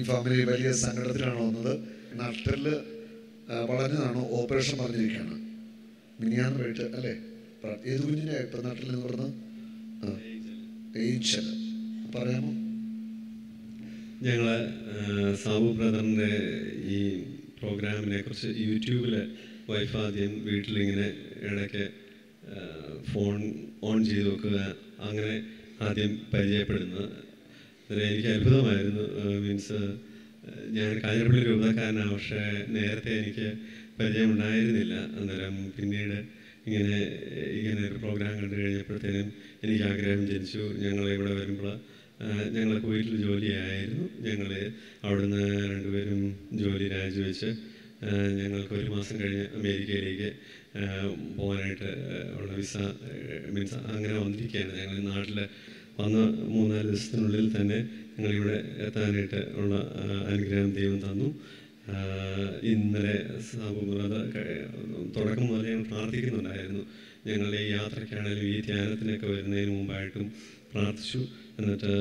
Family വലിയ സങ്കടത്തിലാണ് വന്നത്. നട്ടൽ വളഞ്ഞതാണോ operation പറഞ്ഞിരിക്കുകയാണ്. മിനിയാന്ന് പോയിട്ട് അല്ലേ? ഏത് കുഞ്ഞിനെ ഇപ്പം നട്ടിൽ എന്ന് പറഞ്ഞത്? ഏഞ്ചൽ പറയാമോ? ഞങ്ങൾ സാബു ബ്രദറിൻ്റെ ഈ പ്രോഗ്രാമിനെ കുറിച്ച് യൂട്യൂബിൽ വൈഫ് ആദ്യം വീട്ടിലിങ്ങനെ ഇടയ്ക്ക് ഫോൺ ഓൺ ചെയ്ത് വെക്കുക, അങ്ങനെ ആദ്യം പരിചയപ്പെടുന്നത്. അന്നേരം എനിക്ക് അത്ഭുതമായിരുന്നു. മീൻസ് ഞാൻ കാഞ്ഞിരപ്പള്ളി രൂപതക്കാരനാണ്, പക്ഷേ നേരത്തെ എനിക്ക് പരിചയമുണ്ടായിരുന്നില്ല. അന്നേരം പിന്നീട് ഇങ്ങനെ ഒരു പ്രോഗ്രാം കണ്ടു കഴിഞ്ഞപ്പോഴത്തേനും എനിക്ക് ആഗ്രഹം ജനിച്ചു. ഞങ്ങളിവിടെ വരുമ്പോൾ ഞങ്ങൾ കുവൈറ്റിൽ ജോലിയായിരുന്നു. ഞങ്ങൾ അവിടുന്ന് രണ്ടുപേരും ജോലി രാജിവെച്ച് ഞങ്ങൾക്ക് 1 മാസം കഴിഞ്ഞ് അമേരിക്കയിലേക്ക് പോകാനായിട്ട് ഉള്ള വിസ മീൻസ് അങ്ങനെ വന്നിരിക്കുകയാണ്. ഞങ്ങൾ നാട്ടിൽ വന്ന് 3-4 ദിവസത്തിനുള്ളിൽ തന്നെ ഞങ്ങളിവിടെ എത്താനായിട്ട് ഉള്ള അനുഗ്രഹം ദൈവം തന്നു. ഇന്നലെ തുടക്കം മുതൽ ഞങ്ങൾ പ്രാർത്ഥിക്കുന്നുണ്ടായിരുന്നു. ഞങ്ങളുടെ ഈ യാത്രയ്ക്കാണെങ്കിലും ഈ ധ്യാനത്തിനൊക്കെ വരുന്നതിന് മുമ്പായിട്ടും പ്രാർത്ഥിച്ചു. എന്നിട്ട്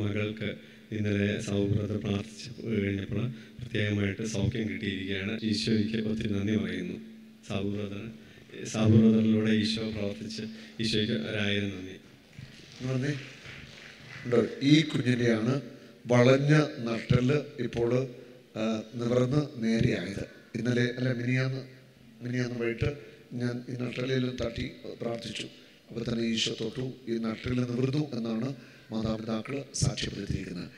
മകൾക്ക് ഇന്നലെ സൗബ്രദർ പ്രാർത്ഥിച്ച് കഴിഞ്ഞപ്പോൾ പ്രത്യേകമായിട്ട് സൗഖ്യം കിട്ടിയിരിക്കുകയാണ്. ഈശോയ്ക്ക് ഒത്തിരി നന്ദി പറയുന്നു. സൗബ്രദറിലൂടെ ഈശോ പ്രവർത്തിച്ച് ഈശോയ്ക്ക് 1000 നന്ദി. ഈ കുഞ്ഞിൻ്റെയാണ് വളഞ്ഞ നട്ടല് ഇപ്പോൾ നിവർന്ന് നേരെയായത്. ഇന്നലെ അല്ല മിനിയാന്ന് വൈകിട്ട് ഞാൻ ഈ നട്ടലിൽ തട്ടി പ്രാർത്ഥിച്ചു. അപ്പോൾ തന്നെ ഈശോ തൊട്ടു, ഈ നട്ടലിൽ നിവർന്നു എന്നാണ് മാതാപിതാക്കൾ സാക്ഷ്യപ്പെടുത്തിയിരിക്കുന്നത്.